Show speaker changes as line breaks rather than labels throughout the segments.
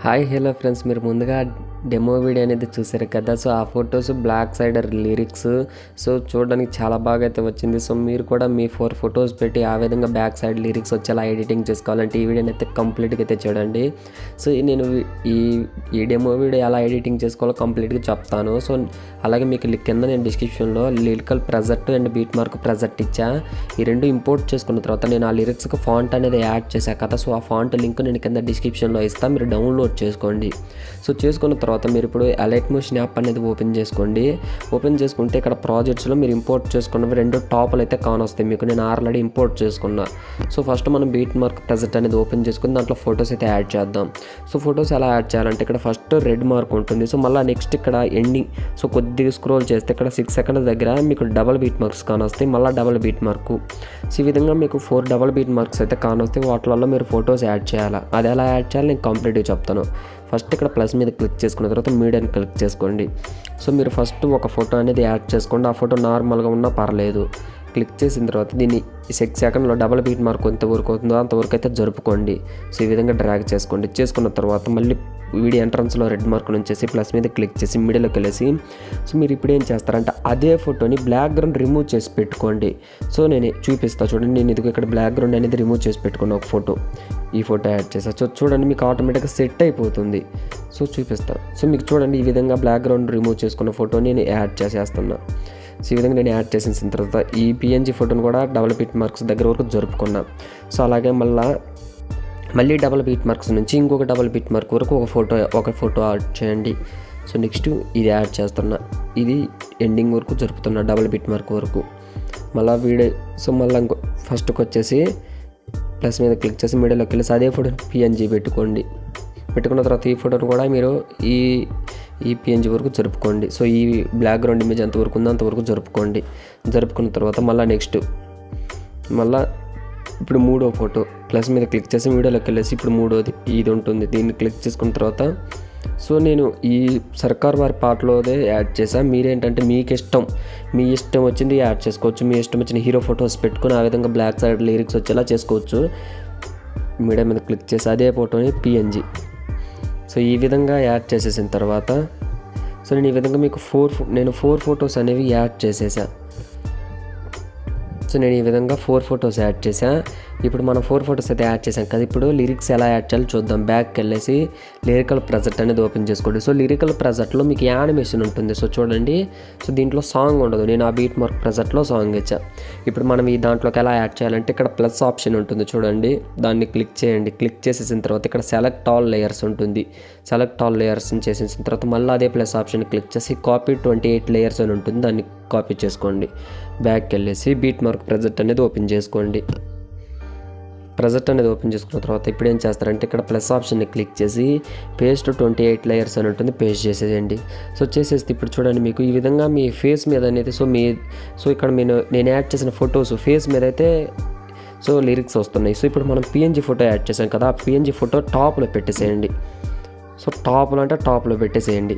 Hi hello friends, మీరు ముందుగా demo video అనేది చూసారు కదా. సో ఆ photos black side lyrics so చూడడానికి చాలా బాగా అయితే వచ్చింది. సో మీరు కూడా మీ 4 ఫొటోస్ పెట్టి ఆ విధంగా బ్యాక్ సైడ్ లిరిక్స్ వచ్చేలా ఎడిటింగ్ చేసుకోవాలంటే ఈ వీడియోని అయితే కంప్లీట్గా అయితే చూడండి. సో నేను ఈ డెమో వీడియో ఎలా ఎడిటింగ్ చేసుకోవాలో కంప్లీట్గా చెప్తాను. సో అలాగే మీకు కింద నేను డిస్క్రిప్షన్లో lyrical present and beat mark present ఇచ్చా. ఈ రెండు ఇంపోర్ట్ చేసుకున్న తర్వాత నేను ఆ లిరిక్స్కి ఫాంట్ అనేది యాడ్ చేశాను కదా. సో ఆ ఫాంట్ లింక్ నేను కింద డిస్క్రిప్షన్లో ఇస్తాను, మీరు డౌన్లోడ్ చేసుకోండి. సో చేసుకున్న తర్వాత మీరు ఇప్పుడు అలైట్ మోషన్ యాప్ అనేది ఓపెన్ చేసుకోండి. ఓపెన్ చేసుకుంటే ఇక్కడ ప్రాజెక్ట్స్లో మీరు ఇంపోర్ట్ చేసుకున్నవి 2 టాపులు అయితే కానొస్తాయి మీకు. నేను ఆల్రెడీ ఇంపోర్ట్ చేసుకున్నా. సో ఫస్ట్ మనం బీట్ మార్క్ ప్రెజెంట్ అనేది ఓపెన్ చేసుకుని దాంట్లో ఫొటోస్ అయితే యాడ్ చేద్దాం. సో ఫొటోస్ ఎలా యాడ్ చేయాలంటే ఇక్కడ ఫస్ట్ రెడ్ మార్క్ ఉంటుంది. సో మళ్ళీ నెక్స్ట్ ఇక్కడ ఎండింగ్ సో కొద్దిగా స్క్రోల్ చేస్తే ఇక్కడ 6 సెకండ్స్ దగ్గర మీకు డబల్ బీట్ మార్క్స్ కానొస్తాయి, మళ్ళీ డబల్ బీట్ మార్కు. సో ఈ విధంగా మీకు 4 డబల్ బీట్ మార్క్స్ అయితే కానొస్తాయి. వాటిల్లో మీరు ఫొటోస్ యాడ్ చేయాలి. అది ఎలా యాడ్ చేయాలి నేను కంప్లీట్గా చెప్తాను. ఫస్ట్ ఇక్కడ ప్లస్ మీద క్లిక్ చేసుకున్న తర్వాత మీడియాని క్లిక్ చేసుకోండి. సో మీరు ఫస్ట్ ఒక ఫోటో అనేది యాడ్ చేసుకోండి. ఆ ఫోటో నార్మల్గా ఉన్నా పర్లేదు. క్లిక్ చేసిన తర్వాత దీన్ని 6 సెకండ్లో డబల్ బీట్ మార్క్ ఎంతవరకు అవుతుందో అంతవరకు అయితే జరుపుకోండి. సో ఈ విధంగా డ్రాగ్ చేసుకోండి. చేసుకున్న తర్వాత మళ్ళీ వీడియో ఎంట్రన్స్లో రెడ్ మార్క్ నుంచి ప్లస్ మీద క్లిక్ చేసి మిడిల్లోకి వెళ్ళేసి సో మీరు ఇప్పుడు ఏం చేస్తారంటే అదే ఫోటోని బ్యాక్గ్రౌండ్ రిమూవ్ చేసి పెట్టుకోండి. సో నేను చూపిస్తాను చూడండి. నేను ఇదిగో ఇక్కడ బ్యాక్గ్రౌండ్ అనేది రిమూవ్ చేసి పెట్టుకున్న ఒక ఫోటో, ఈ ఫోటో యాడ్ చేస్తాను. సో చూడండి మీకు ఆటోమేటిక్గా సెట్ అయిపోతుంది. సో చూపిస్తాను. సో మీకు చూడండి ఈ విధంగా బ్యాక్గ్రౌండ్ రిమూవ్ చేసుకున్న ఫోటోని నేను యాడ్ చేసేస్తున్నా. సో ఈ విధంగా నేను యాడ్ చేసిన తర్వాత ఈ పిఎన్జీ ఫోటోని కూడా డబల్ బీట్ మార్క్స్ దగ్గర వరకు జరుపుకున్నా. సో అలాగే మళ్ళీ డబల్ బీట్ మార్క్స్ నుంచి ఇంకొక డబల్ బీట్ మార్క్ వరకు ఒక ఫోటో యాడ్ చేయండి. సో నెక్స్ట్ ఇది యాడ్ చేస్తున్నా. ఇది ఎండింగ్ వరకు జరుపుతున్నా డబల్ బీట్ మార్క్ వరకు. మళ్ళీ వీడియో సో మళ్ళీ ఫస్ట్కి వచ్చేసి ప్లస్ మీద క్లిక్ చేసి మీడియాలోకి వెళ్ళేసి అదే ఫోటోని పిఎన్జీ పెట్టుకున్న తర్వాత ఈ ఫోటోని కూడా మీరు ఈ పిఎన్జీ వరకు జరుపుకోండి. సో ఈ బ్యాక్గ్రౌండ్ ఇమేజ్ ఎంతవరకు ఉందో అంతవరకు జరుపుకున్న తర్వాత మళ్ళీ ఇప్పుడు 3వ ఫోటో ప్లస్ మీద క్లిక్ చేసి వీడియోలోకి వెళ్ళేసి ఇప్పుడు 3వది ఇది ఉంటుంది. దీన్ని క్లిక్ చేసుకున్న తర్వాత సో నేను ఈ సర్కార్ వారి పాటలోదే యాడ్ చేశాను. మీరేంటంటే మీ ఇష్టం వచ్చింది యాడ్ చేసుకోవచ్చు. మీ ఇష్టం వచ్చిన హీరో ఫొటోస్ పెట్టుకుని ఆ విధంగా బ్లాక్ సైడ్ లిరిక్స్ వచ్చేలా చేసుకోవచ్చు. మీడియా మీద క్లిక్ చేసి అదే ఫోటోని పిఎన్జీ సో ఈ విధంగా యాడ్ చేసేసిన తర్వాత సో నేను ఈ విధంగా మీకు 4 ఫొటోస్ అనేవి యాడ్ చేసేసా. సో నేను ఈ విధంగా 4 ఫొటోస్ యాడ్ చేశాను. ఇప్పుడు మనం 4 ఫొటోస్ అయితే యాడ్ చేసాం కదా. ఇప్పుడు లిరిక్స్ ఎలా యాడ్ చేయాలో చూద్దాం. బ్యాక్కి వెళ్ళేసి లిరికల్ ప్రెజెంట్ అనేది ఓపెన్ చేసుకోండి. సో లిరికల్ ప్రెజెంట్లో మీకు యానిమేషన్ ఉంటుంది. సో చూడండి. సో దీంట్లో సాంగ్ ఉండదు. నేను ఆ బీట్ మార్క్ ప్రెజెంట్లో సాంగ్ ఇచ్చా. ఇప్పుడు మనం ఈ దాంట్లోకి ఎలా యాడ్ చేయాలంటే ఇక్కడ ప్లస్ ఆప్షన్ ఉంటుంది చూడండి. దాన్ని క్లిక్ చేయండి. క్లిక్ చేసేసిన తర్వాత ఇక్కడ సెలెక్ట్ ఆల్ లేయర్స్ ఉంటుంది. సెలెక్ట్ ఆల్ లేయర్స్ని చేసేసిన తర్వాత మళ్ళీ అదే ప్లస్ ఆప్షన్ క్లిక్ చేసి కాపీ 28 లేయర్స్ అని ఉంటుంది. దాన్ని కాపీ చేసుకోండి. బ్యాక్కి వెళ్ళేసి బీట్ మార్క్ ప్రెజెంట్ అనేది ఓపెన్ చేసుకోండి. ప్రెజెంట్ అనేది ఓపెన్ చేసుకున్న తర్వాత ఇప్పుడు ఏం చేస్తారంటే ఇక్కడ ప్లస్ ఆప్షన్ని క్లిక్ చేసి పేస్ట్ 28 లేయర్స్ అని ఉంటుంది. పేస్ట్ చేసేయండి. సో చేసేస్తే ఇప్పుడు చూడండి మీకు ఈ విధంగా మీ ఫేస్ మీద అనేది సో ఇక్కడ నేను యాడ్ చేసిన ఫొటోస్ ఫేస్ మీద అయితే సో లిరిక్స్ వస్తున్నాయి. సో ఇప్పుడు మనం పిఎన్జీ ఫోటో యాడ్ చేసాం కదా. ఆ పిఎన్జీ ఫోటో టాప్లో పెట్టేసేయండి. సో టాప్లో పెట్టేసేయండి.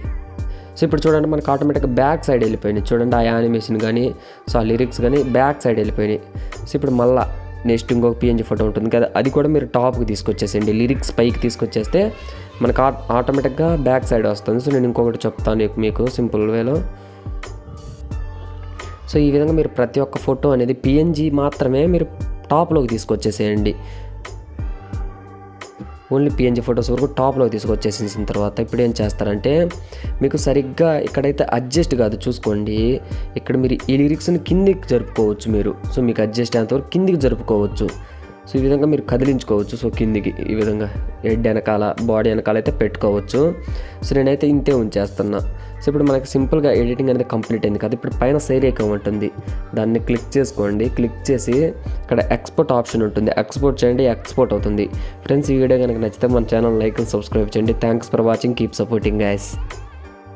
సో ఇప్పుడు చూడండి మనకు ఆటోమేటిక్గా బ్యాక్ సైడ్ వెళ్ళిపోయినాయి. చూడండి ఆ యానిమేషన్ కానీ సో ఆ లిరిక్స్ కానీ బ్యాక్ సైడ్ వెళ్ళిపోయినాయి. సో ఇప్పుడు మళ్ళీ నెక్స్ట్ ఇంకొక పిఎన్జీ ఫోటో ఉంటుంది కదా, అది కూడా మీరు టాప్కి తీసుకొచ్చేసేయండి. లిరిక్స్ పైకి తీసుకొచ్చేస్తే మనకు ఆటోమేటిక్గా బ్యాక్ సైడ్ వస్తుంది. సో నేను ఇంకొకటి చెప్తాను మీకు సింపుల్ వేలో. సో ఈ విధంగా మీరు ప్రతి ఒక్క ఫోటో అనేది పిఎన్జీ మాత్రమే మీరు టాప్లోకి తీసుకొచ్చేసేయండి. ఓన్లీ పిఎన్జీ ఫొటోస్ వరకు టాప్లోకి తీసుకొచ్చేసిన తర్వాత ఇప్పుడు ఏం చేస్తారంటే మీకు సరిగ్గా ఇక్కడైతే అడ్జస్ట్ కాదు చూసుకోండి. ఇక్కడ మీరు ఈ లిరిక్స్ని కిందికి జరుపుకోవచ్చు మీరు. సో మీకు అడ్జస్ట్ అయ్యేంతవరకు కిందికి జరుపుకోవచ్చు. సో ఈ విధంగా మీరు కదిలించుకోవచ్చు. సో కిందికి ఈ విధంగా హెడ్ వెనకాల బాడీ వెనకాల అయితే పెట్టుకోవచ్చు. సో నేనైతే ఇంతే ఉంచేస్తున్నా. సో ఇప్పుడు మనకి సింపుల్గా ఎడిటింగ్ అనేది కంప్లీట్ అయింది కదా. ఇప్పుడు పైన సైడ్ ఐకాన్ ఉంటుంది. దాన్ని క్లిక్ చేసుకోండి. క్లిక్ చేసి ఇక్కడ ఎక్స్పోర్ట్ ఆప్షన్ ఉంటుంది. ఎక్స్పోర్ట్ చేయండి. ఎక్స్పోర్ట్ అవుతుంది. ఫ్రెండ్స్ ఈ వీడియో కనుక నచ్చితే మన ఛానల్ లైక్ అండ్ సబ్స్క్రైబ్ చేయండి. Thanks for watching. Keep supporting guys.